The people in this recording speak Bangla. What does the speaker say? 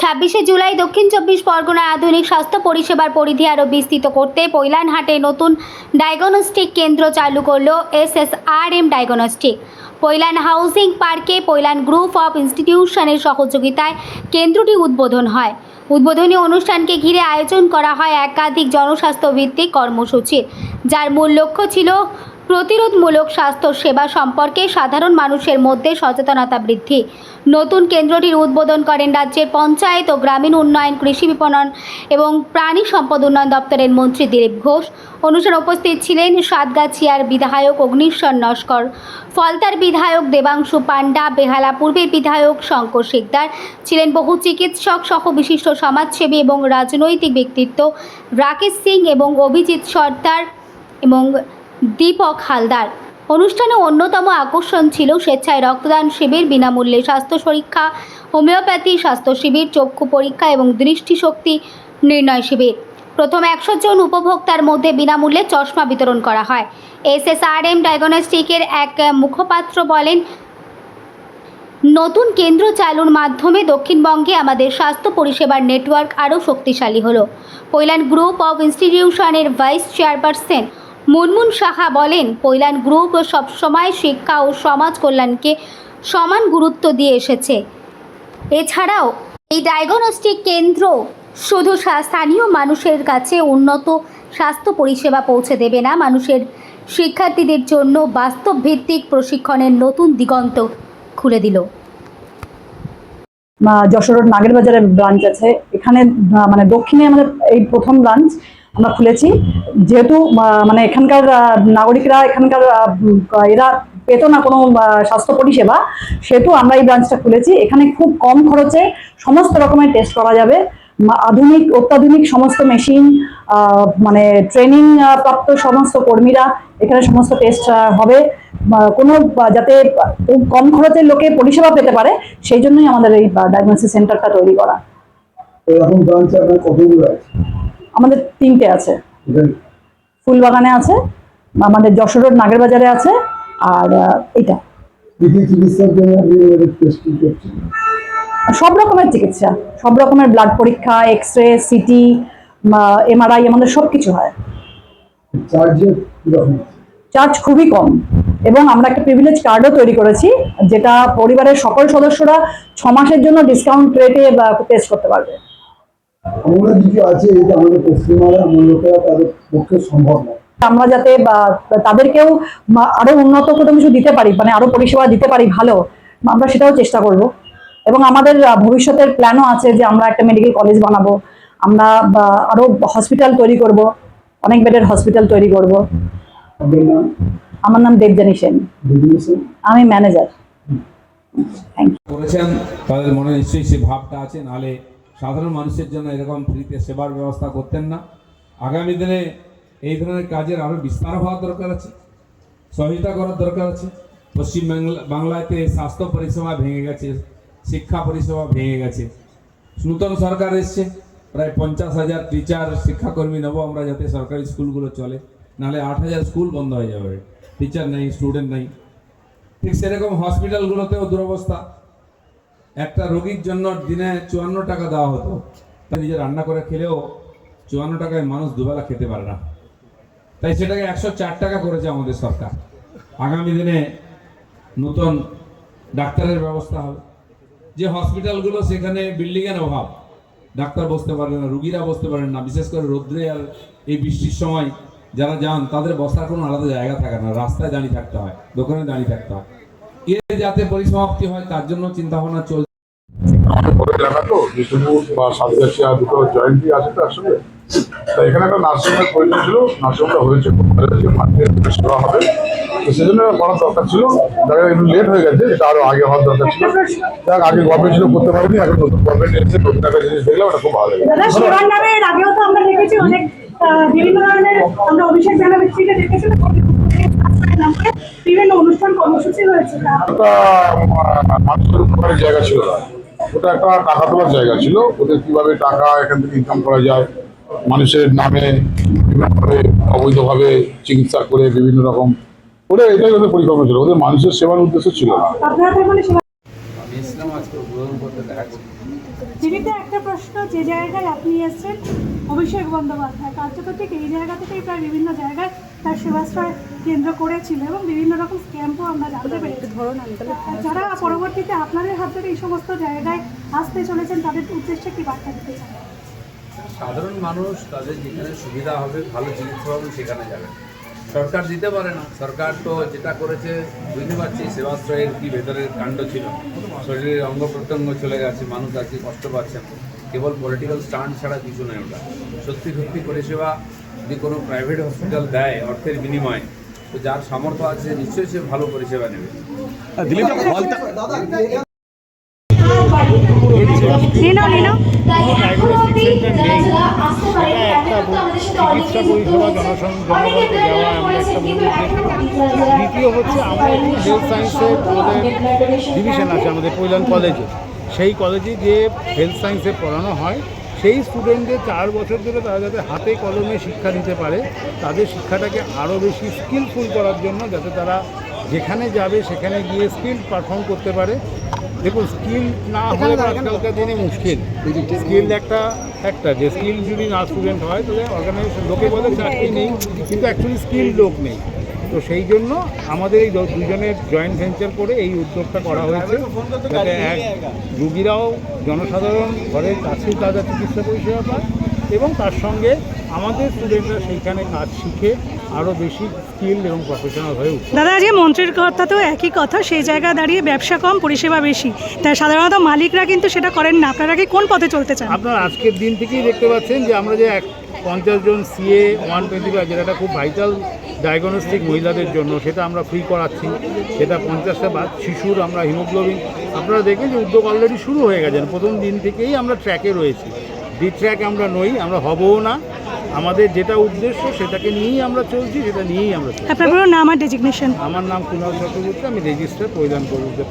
26শে জুলাই দক্ষিণ চব্বিশ পরগনায় আধুনিক স্বাস্থ্য পরিষেবার পরিধি আরও বিস্তৃত করতে পৈলানহাটে নতুন ডায়াগনস্টিক কেন্দ্র চালু করল SSRM ডায়াগনস্টিক। পৈলান হাউজিং পার্কে পৈলান গ্রুপ অফ ইনস্টিটিউশনের সহযোগিতায় কেন্দ্রটি উদ্বোধন হয়। উদ্বোধনী অনুষ্ঠানকে ঘিরে আয়োজন করা হয় একাধিক জনস্বাস্থ্য ভিত্তিক কর্মসূচির, যার মূল লক্ষ্য ছিল প্রতিরোধমূলক স্বাস্থ্য সেবা সম্পর্কে সাধারণ মানুষের মধ্যে সচেতনতা বৃদ্ধি। নতুন কেন্দ্রটির উদ্বোধন করেন রাজ্যের পঞ্চায়েত ও গ্রামীণ উন্নয়ন, কৃষি বিপণন এবং প্রাণী সম্পদ উন্নয়ন দপ্তরের মন্ত্রী দিলীপ ঘোষ। অনুষ্ঠানে উপস্থিত ছিলেন সাতগাছিয়ার বিধায়ক অগ্নিশ্বর নস্কর, ফলতার বিধায়ক দেবাংশু পান্ডা, বেহালা পূর্বের বিধায়ক শঙ্কর শিকদার, ছিলেন বহু চিকিৎসক সহ বিশিষ্ট সমাজসেবী এবং রাজনৈতিক ব্যক্তিত্ব রাকেশ সিং এবং অভিজিৎ সর্দার এবং দীপক হালদার। অনুষ্ঠানে অন্যতম আকর্ষণ ছিল স্বেচ্ছায় রক্তদান শিবির, বিনামূল্যে স্বাস্থ্য পরীক্ষা, হোমিওপ্যাথি স্বাস্থ্য শিবির, চক্ষু পরীক্ষা এবং দৃষ্টিশক্তি নির্ণয় শিবির। প্রথম 100 জন উপভোক্তার মধ্যে বিনামূল্যে চশমা বিতরণ করা হয়। SSRM ডায়াগনস্টিকের এক মুখপাত্র বলেন, নতুন কেন্দ্র চালুর মাধ্যমে দক্ষিণবঙ্গে আমাদের স্বাস্থ্য পরিষেবার নেটওয়ার্ক আরও শক্তিশালী হলো। পৈলান গ্রুপ অফ ইনস্টিটিউশনের ভাইস চেয়ারপারসন মুনমুন সাহা বলেন, পৈলান গ্রুপ সবসময় শিক্ষা ও সমাজ কল্যাণকে সমান গুরুত্ব দিয়ে এসেছে। এছাড়াও এই ডায়াগনস্টিক কেন্দ্র শুধু স্থানীয় মানুষের কাছে উন্নত স্বাস্থ্য পরিষেবা পৌঁছে দেবে না, মানুষের শিক্ষার্থীদের জন্য বাস্তব ভিত্তিক প্রশিক্ষণের নতুন দিগন্ত খুলে দিল। যশোর রোড নাগের বাজারে ব্রাঞ্চ আছে, এখানে মানে দক্ষিণে আমাদের এই প্রথম ব্রাঞ্চ আমরা খুলেছি। যেহেতু মানে এখানকার নাগরিকরা এখানকার এরা পেত না কোনো স্বাস্থ্য পরিষেবা, সেহেতু আমরা এই ব্রাঞ্চটা খুলেছি। এখানে খুব কম খরচে সমস্ত রকমের টেস্ট করা যাবে, অত্যাধুনিক সমস্ত মেশিন, মানে ট্রেনিং প্রাপ্ত সমস্ত কর্মীরা এখানে সমস্ত টেস্ট হবে, কোনো যাতে কম খরচের লোকে পরিষেবা পেতে পারে, সেই জন্যই আমাদের এই ডায়াগনস্টিক সেন্টারটা তৈরি করা। আমাদের 3টে আছে, ফুলবাগানে আছে, আমাদের যশোর রোড নাগের বাজারে আছে, আর এটা সব রকমের চিকিৎসা, সব রকমের ব্লাড পরীক্ষা, এক্সরে, সিটি, MRI, আমাদের সব কিছু হয়। চার্জ খুবই কম, এবং আমরা একটা প্রিভিলেজ কার্ডও তৈরি করেছি, যেটা পরিবারের সকল সদস্যরা 6 মাসের জন্য ডিসকাউন্ট রেটে টেস্ট করতে পারবে। আমরা যাতে তাদেরকেও আরো উন্নত কোনো কিছু দিতে পারি, মানে আরো পরিষেবা দিতে পারি ভালো, আমরা সেটাও চেষ্টা করব। এবং আমাদের ভবিষ্যতের প্ল্যানও আছে যে আমরা একটা মেডিকেল কলেজ বানাবো, আমরা আরো হসপিটাল তৈরি করব, অনেক বেডের হসপিটাল তৈরি করব। আমার নাম দেবযানী সেন, আমি ম্যানেজার। Thank you. করেছেন, তাদের মনে নিশ্চয়ই সে ভাবটা আছে, নাহলে সাধারণ মানুষের জন্য এরকম ফ্রিতে সেবার ব্যবস্থা করতেন না। আগামী দিনে এই ধরনের কাজের আরও বিস্তার হওয়ার দরকার আছে, সহযোগিতা করার দরকার আছে। পশ্চিম বাংলাতে স্বাস্থ্য পরিষেবা ভেঙে গেছে, শিক্ষা পরিষেবা ভেঙে গেছে। নূতন সরকার এসছে, প্রায় 50,000 টিচার শিক্ষাকর্মী নেবো আমরা, যাতে সরকারি স্কুলগুলো চলে, নাহলে 8,000 স্কুল বন্ধ হয়ে যাবে, টিচার নেই, স্টুডেন্ট নেই। ঠিক সেরকম হসপিটালগুলোতেও দুরবস্থা। একটা রোগীর জন্য দিনে 54 টাকা দেওয়া হতো, তা নিজে রান্না করে খেলেও 54 টাকায় মানুষ দুবেলা খেতে পারে না, তাই সেটাকে 104 টাকা করেছে আমাদের সরকার। আগামী দিনে নতুন ডাক্তারের ব্যবস্থা হবে। যে হসপিটালগুলো, সেখানে বিল্ডিংয়ের অভাব, ডাক্তার বসতে পারে না, রুগীরা বসতে পারেন না, বিশেষ করে রোদ্রে আর এই বৃষ্টির সময় যারা যান তাদের বসার কোনো আলাদা জায়গা থাকে না, রাস্তায় দাঁড়িয়ে থাকতে হয়, দোকানে দাঁড়িয়ে থাকতে হয়। এর যাতে পরিসমাপ্তি হয় তার জন্য চিন্তা ভাবনা চলছে। দুটো জয়েন্টই আছে তো একসঙ্গে, তা এখানে একটা নার্সিংহোমের প্রয়োজন ছিল, নার্সিংহোমটা হয়েছে, সেবা হবে, তো সেজন্য করার দরকার ছিল। দেখা একটু লেট হয়ে গেছে, এটা আরো আগে হওয়ার দরকার ছিল। দেখ, আগে গভর্নমেন্ট ছিল করতে পারেনি, এখন নতুন গভর্নমেন্ট এসেছে, নতুন একটা জিনিস দেখলাম, এটা খুব ভালো লেগেছে। বিভিন্ন ধরনের আমরা অভিষেক ব্যানার্জিকে দেখেছি, বিভিন্ন অনুষ্ঠান কর্মসূচি হয়েছে। মানুষের উপকারের জায়গা ছিল না, ওটা একটা টাকা তোলার জায়গা ছিল। ওদের কিভাবে টাকা এখান থেকে ইনকাম করা যায়, মানুষের নামে বিভিন্নভাবে অবৈধভাবে চিকিৎসা করে বিভিন্ন রকম করে, এটাই ওদের পরিকল্পনা ছিল, ওদের মানুষের সেবার উদ্দেশ্য ছিল না। আমি ইসলাম আজকে উদ্বোধন করতে দেখাচ্ছি করেছি। দিদিতে একটা প্রশ্ন, যে জায়গায় আপনি এসেছেন অভিষেক বন্দ্যোপাধ্যায় কার্যত ঠিক এই জায়গা থেকেই প্রায় বিভিন্ন জায়গায় তার সেবাশ্রয় কেন্দ্র করেছিল এবং বিভিন্ন রকম স্ক্যাম্পও আমরা জানতে পেরেছি। যারা পরবর্তীতে আপনাদের হাত ধরে এই সমস্ত জায়গায় আসতে চলেছেন তাদের উদ্দেশ্যে কি বার্তা দিতে চান? সাধারণ মানুষ তাদের যেখানে সুবিধা হবে, ভালো চিকিৎসা হবে, সেখানে যাবে। সরকার দিতে পারে না। সরকার তো যেটা করেছে বুঝতে পারছি, সেবাশ্রয়ের কি ভেতরের কাণ্ড ছিল, শরীরের অঙ্গ প্রত্যঙ্গ চলে গেছে, মানুষ আজকে কষ্ট পাচ্ছেন। কেবল পলিটিক্যাল স্টান্ট ছাড়া কিছু নয় ওটা। সত্যি সত্যি পরিষেবা যদি কোনো প্রাইভেট হসপিটাল দেয় অর্থের বিনিময়ে, তো যার সামর্থ্য আছে নিশ্চয়ই সে ভালো পরিষেবা নেবে। চিকিৎসা পরিষেবা জনগণকে দেওয়া এমন একটা মূল উদ্দেশ্য। দ্বিতীয় হচ্ছে আমরা হেলথ সায়েন্সের আমাদের ডিভিশন আছে আমাদের কৈলান কলেজে, সেই কলেজে যে হেলথ সায়েন্সে পড়ানো হয় সেই স্টুডেন্টদের 4 বছর ধরে তারা যাতে হাতে কলমে শিক্ষা নিতে পারে, তাদের শিক্ষাটাকে আরও বেশি স্কিলফুল করার জন্য, যাতে তারা যেখানে যাবে সেখানে গিয়ে স্কিল পারফর্ম করতে পারে। দেখুন, স্কিল না হলে আজকালকার দিনে মুশকিল। স্কিল একটা যে স্কিল যদি না স্টুডেন্ট হয় তাহলে অর্গানাইজেশন, লোকে বলে চাকরি নেই, কিন্তু অ্যাকচুয়ালি স্কিল লোক নেই। তো সেই জন্য আমাদের এই দুজনের জয়েন্ট ভেঞ্চার করে এই উদ্যোগটা করা হয়েছে, যাতে রুগীরাও জনসাধারণ ঘরের কাছেই তাদের চিকিৎসা পরিষেবা পায় এবং তার সঙ্গে আমাদের স্টুডেন্টরা সেইখানে কাজ শিখে আরও বেশি স্কিল এবং প্রফেশনাল হয়ে উঠবে। দাদা, আজকে মন্ত্রীর কথাতেও একই কথা, সেই জায়গায় দাঁড়িয়ে ব্যবসা কম পরিষেবা বেশি, তাই সাধারণত মালিকরা কিন্তু সেটা করেন না। আপনারা কি কোন পথে চলতে চান? আপনারা আজকের দিন থেকেই দেখতে পাচ্ছেন যে আমরা যে 50 জন CA 125, যেটা খুব ভাইটাল ডায়াগনস্টিক মহিলাদের জন্য, সেটা আমরা ফ্রি করাচ্ছি। সেটা 50টা বাদ শিশুর আমরা হিমোগ্লোবিন, আপনারা দেখবেন যে উদ্যোগ অলরেডি শুরু হয়ে গেছেন। প্রথম দিন থেকেই আমরা ট্র্যাকে রয়েছি। ট্র্যাক আমরা নই, আমরা হবও না। আমাদের যেটা উদ্দেশ্য সেটাকে নিয়েই আমরা চলছি, সেটা নিয়েই আমরা চলছি। আপনার পুরো নাম আর ডেজিগনেশন? আমার নাম কুণাল চক্রবর্তী, আমি রেজিস্টার কৈলান কলেজের